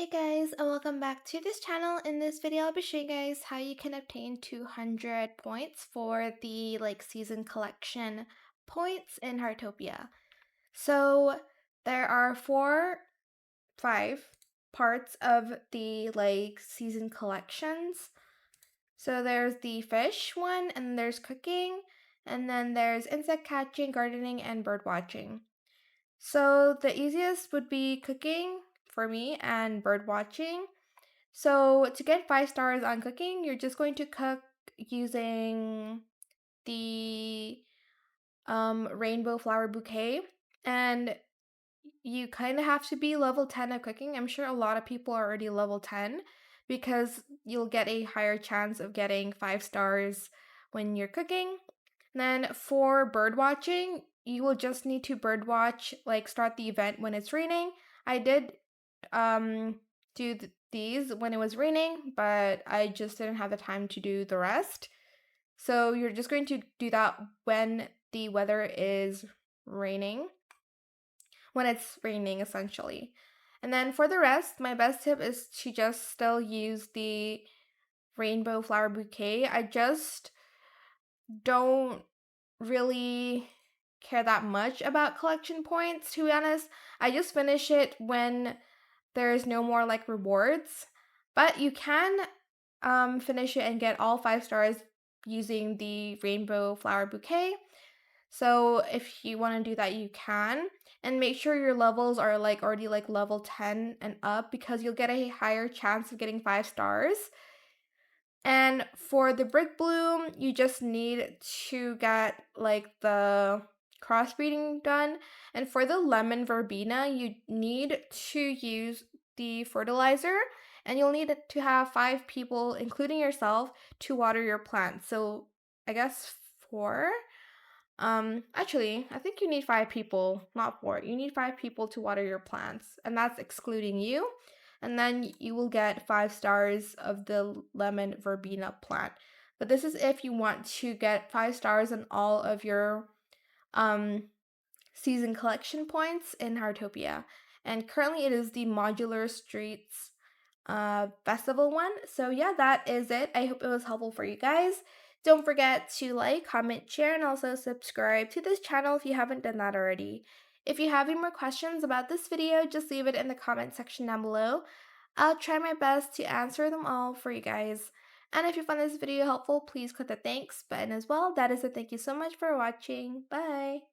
Hey guys, and welcome back to this channel. In this video, I'll be showing you guys how you can obtain 200 points for the season collection points in Heartopia. So there are five parts of the season collections. So there's the fish one, and there's cooking, and then there's insect catching, gardening, and bird watching. So the easiest would be cooking for me and bird watching. So to get 5 stars on cooking, you're just going to cook using the rainbow flower bouquet. And you kind of have to be level 10 of cooking. I'm sure a lot of people are already level 10 because you'll get a higher chance of getting 5 stars when you're cooking. Then for bird watching, you will just need to bird watch, start the event when it's raining. I did do these when it was raining, but I just didn't have the time to do the rest. So you're just going to do that when the weather is raining, when it's raining essentially. And then for the rest, my best tip is to just still use the rainbow flower bouquet. I just don't really care that much about collection points, to be honest. I just finish it when there's no more rewards, but you can finish it and get all 5 stars using the rainbow flower bouquet. So if you want to do that, you can, and make sure your levels are already level 10 and up because you'll get a higher chance of getting 5 stars. And for the brick bloom, you just need to get the crossbreeding done. And for the lemon verbena, you need to use the fertilizer, and you'll need to have 5 people, including yourself, to water your plants. So I guess 4. Actually, I think you need 5 people, not 4. You need 5 people to water your plants, and that's excluding you. And then you will get 5 stars of the lemon verbena plant. But this is if you want to get 5 stars on all of your season collection points in Heartopia. And currently it is the Modular Streets festival one. So yeah, that is it. I hope it was helpful for you guys. Don't forget to like, comment, share, and also subscribe to this channel if you haven't done that already. If you have any more questions about this video, just leave it in the comment section down below. I'll try my best to answer them all for you guys. And if you found this video helpful, please click the thanks button as well. That is it. Thank you so much for watching. Bye!